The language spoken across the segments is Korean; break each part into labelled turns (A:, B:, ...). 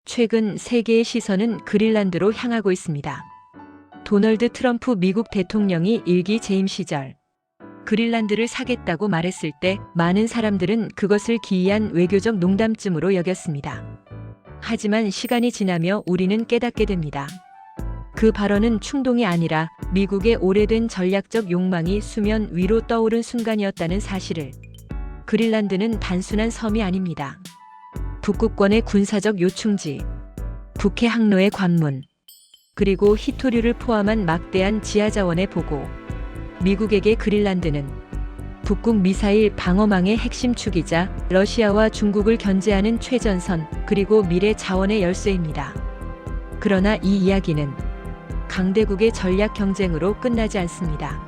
A: 최근 세계의 시선은 그린란드로 향하고 있습니다. 도널드 트럼프 미국 대통령이 일기 재임 시절 그린란드를 사겠다고 말했을 때 많은 사람들은 그것을 기이한 외교적 농담쯤으로 여겼습니다. 하지만 시간이 지나며 우리는 깨닫게 됩니다. 그 발언은 충동이 아니라 미국의 오래된 전략적 욕망이 수면 위로 떠오른 순간이었다는 사실을. 그린란드는 단순한 섬이 아닙니다. 북극권의 군사적 요충지, 북해 항로의 관문, 그리고 히토류를 포함한 막대한 지하자원의 보고. 미국에게 그린란드는 북극 미사일 방어망의 핵심 축이자 러시아와 중국을 견제하는 최전선 그리고 미래 자원의 열쇠입니다. 그러나 이 이야기는 강대국의 전략 경쟁으로 끝나지 않습니다.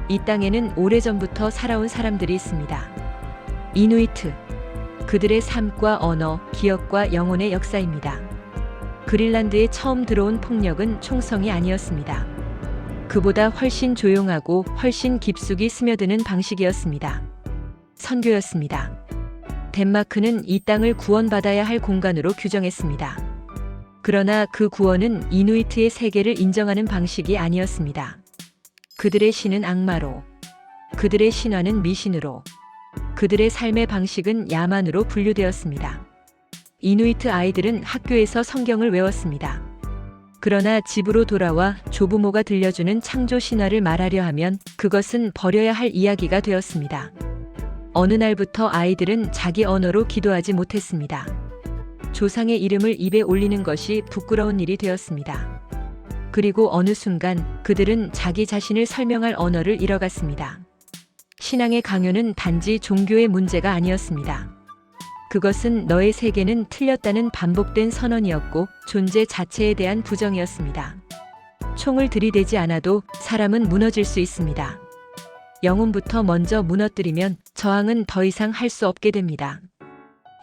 A: 이 땅에는 오래전부터 살아온 사람들이 있습니다. 이누이트. 그들의 삶과 언어, 기억과 영혼의 역사입니다. 그린란드에 처음 들어온 폭력은 총성이 아니었습니다. 그보다 훨씬 조용하고 훨씬 깊숙이 스며드는 방식이었습니다. 선교였습니다. 덴마크는 이 땅을 구원받아야 할 공간으로 규정했습니다. 그러나 그 구원은 이누이트의 세계를 인정하는 방식이 아니었습니다. 그들의 신은 악마로, 그들의 신화는 미신으로, 그들의 삶의 방식은 야만으로 분류되었습니다. 이누이트 아이들은 학교에서 성경을 외웠습니다. 그러나 집으로 돌아와 조부모가 들려주는 창조 신화를 말하려 하면 그것은 버려야 할 이야기가 되었습니다. 어느 날부터 아이들은 자기 언어로 기도하지 못했습니다. 조상의 이름을 입에 올리는 것이 부끄러운 일이 되었습니다. 그리고 어느 순간 그들은 자기 자신을 설명할 언어를 잃어갔습니다. 신앙의 강요는 단지 종교의 문제가 아니었습니다. 그것은 너의 세계는 틀렸다는 반복된 선언이었고 존재 자체에 대한 부정이었습니다. 총을 들이대지 않아도 사람은 무너질 수 있습니다. 영혼부터 먼저 무너뜨리면 저항은 더 이상 할 수 없게 됩니다.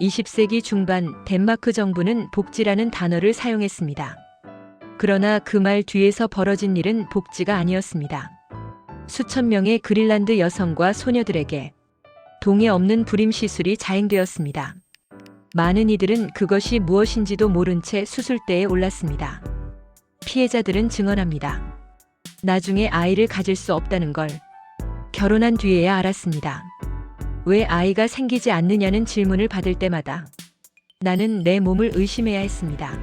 A: 20세기 중반 덴마크 정부는 복지라는 단어를 사용했습니다. 그러나 그 말 뒤에서 벌어진 일은 복지가 아니었습니다. 수천 명의 그린란드 여성과 소녀들에게 동해 없는 불임 시술이 자행되었습니다. 많은 이들은 그것이 무엇인지도 모른 채 수술대에 올랐습니다. 피해자들은 증언합니다. 나중에 아이를 가질 수 없다는 걸 결혼한 뒤에야 알았습니다. 왜 아이가 생기지 않느냐는 질문을 받을 때마다 나는 내 몸을 의심해야 했습니다.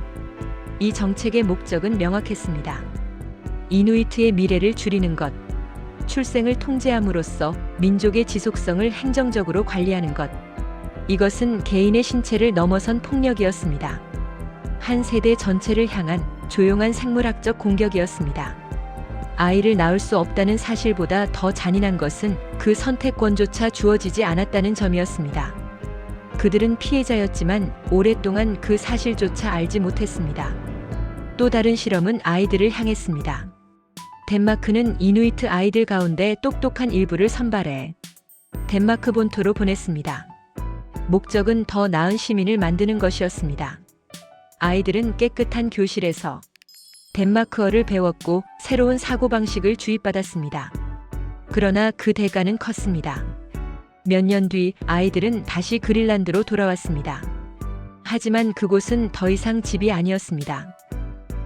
A: 이 정책의 목적은 명확했습니다. 이누이트의 미래를 줄이는 것, 출생을 통제함으로써 민족의 지속성을 행정적으로 관리하는 것. 이것은 개인의 신체를 넘어선 폭력이었습니다. 한 세대 전체를 향한 조용한 생물학적 공격이었습니다. 아이를 낳을 수 없다는 사실보다 더 잔인한 것은 그 선택권조차 주어지지 않았다는 점이었습니다. 그들은 피해자였지만 오랫동안 그 사실조차 알지 못했습니다. 또 다른 실험은 아이들을 향했습니다. 덴마크는 이누이트 아이들 가운데 똑똑한 일부를 선발해 덴마크 본토로 보냈습니다. 목적은 더 나은 시민을 만드는 것이었습니다. 아이들은 깨끗한 교실에서 덴마크어를 배웠고 새로운 사고방식을 주입받았습니다. 그러나 그 대가는 컸습니다. 몇 년 뒤 아이들은 다시 그린란드로 돌아왔습니다. 하지만 그곳은 더 이상 집이 아니었습니다.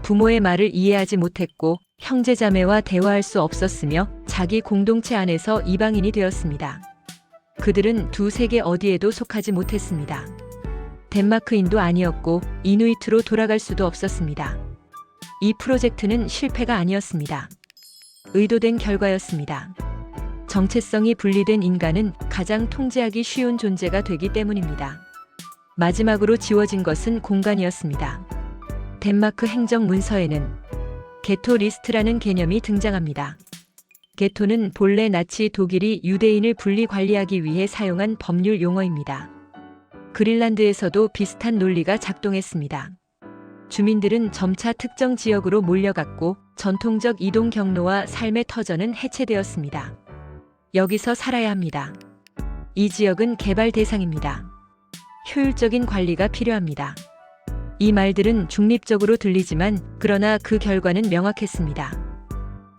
A: 부모의 말을 이해하지 못했고 형제자매와 대화할 수 없었으며 자기 공동체 안에서 이방인이 되었습니다. 그들은 두 세계 어디에도 속하지 못했습니다. 덴마크인도 아니었고 이누이트로 돌아갈 수도 없었습니다. 이 프로젝트는 실패가 아니었습니다. 의도된 결과였습니다. 정체성이 분리된 인간은 가장 통제하기 쉬운 존재가 되기 때문입니다. 마지막으로 지워진 것은 공간이었습니다. 덴마크 행정 문서에는 게토 리스트라는 개념이 등장합니다. 게토는 본래 나치 독일이 유대인을 분리 관리하기 위해 사용한 법률 용어입니다. 그린란드에서도 비슷한 논리가 작동했습니다. 주민들은 점차 특정 지역으로 몰려갔고 전통적 이동 경로와 삶의 터전은 해체되었습니다. 여기서 살아야 합니다. 이 지역은 개발 대상입니다. 효율적인 관리가 필요합니다. 이 말들은 중립적으로 들리지만 그러나 그 결과는 명확했습니다.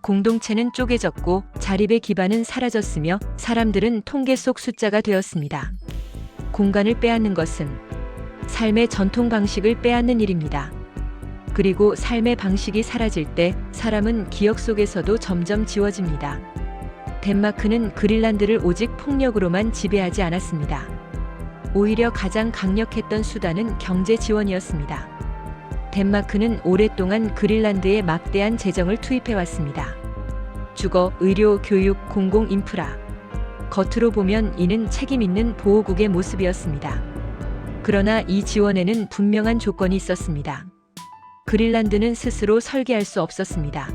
A: 공동체는 쪼개졌고 자립의 기반은 사라졌으며 사람들은 통계 속 숫자가 되었습니다. 공간을 빼앗는 것은 삶의 전통 방식을 빼앗는 일입니다. 그리고 삶의 방식이 사라질 때 사람은 기억 속에서도 점점 지워집니다. 덴마크는 그린란드를 오직 폭력으로만 지배하지 않았습니다. 오히려 가장 강력했던 수단은 경제 지원이었습니다. 덴마크는 오랫동안 그린란드에 막대한 재정을 투입해왔습니다. 주거, 의료, 교육, 공공 인프라. 겉으로 보면 이는 책임 있는 보호국의 모습이었습니다. 그러나 이 지원에는 분명한 조건이 있었습니다. 그린란드는 스스로 설계할 수 없었습니다.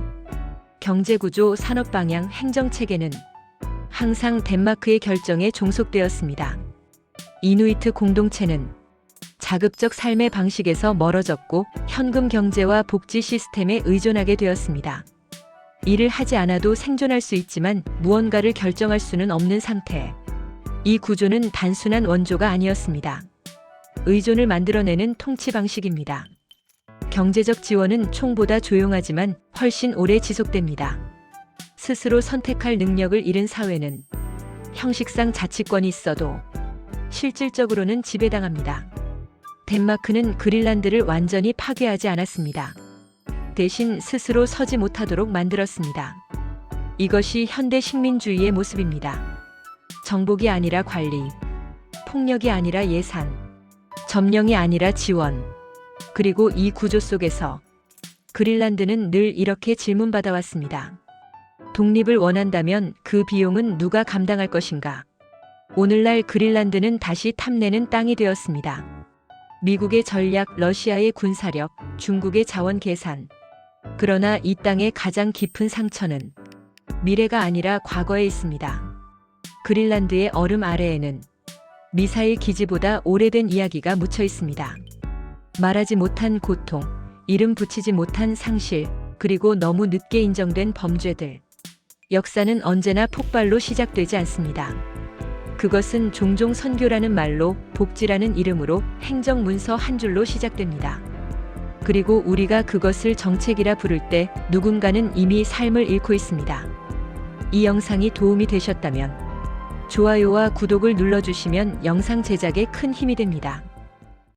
A: 경제구조, 산업방향, 행정체계는 항상 덴마크의 결정에 종속되었습니다. 이누이트 공동체는 자급적 삶의 방식에서 멀어졌고 현금 경제와 복지 시스템에 의존하게 되었습니다. 일을 하지 않아도 생존할 수 있지만 무언가를 결정할 수는 없는 상태. 이 구조는 단순한 원조가 아니었습니다. 의존을 만들어내는 통치 방식입니다. 경제적 지원은 총보다 조용하지만 훨씬 오래 지속됩니다. 스스로 선택할 능력을 잃은 사회는 형식상 자치권이 있어도 실질적으로는 지배당합니다. 덴마크는 그린란드를 완전히 파괴하지 않았습니다. 대신 스스로 서지 못하도록 만들었습니다. 이것이 현대 식민주의의 모습입니다. 정복이 아니라 관리, 폭력이 아니라 예산, 점령이 아니라 지원. 그리고 이 구조 속에서 그린란드는 늘 이렇게 질문받아왔습니다. 독립을 원한다면 그 비용은 누가 감당할 것인가? 오늘날 그린란드는 다시 탐내는 땅이 되었습니다. 미국의 전략, 러시아의 군사력, 중국의 자원 계산. 그러나 이 땅의 가장 깊은 상처는 미래가 아니라 과거에 있습니다. 그린란드의 얼음 아래에는 미사일 기지보다 오래된 이야기가 묻혀 있습니다. 말하지 못한 고통, 이름 붙이지 못한 상실, 그리고 너무 늦게 인정된 범죄들. 역사는 언제나 폭발로 시작되지 않습니다. 그것은 종종 선교라는 말로, 복지라는 이름으로, 행정문서 한 줄로 시작됩니다. 그리고 우리가 그것을 정책이라 부를 때 누군가는 이미 삶을 잃고 있습니다. 이 영상이 도움이 되셨다면 좋아요와 구독을 눌러주시면 영상 제작에 큰 힘이 됩니다.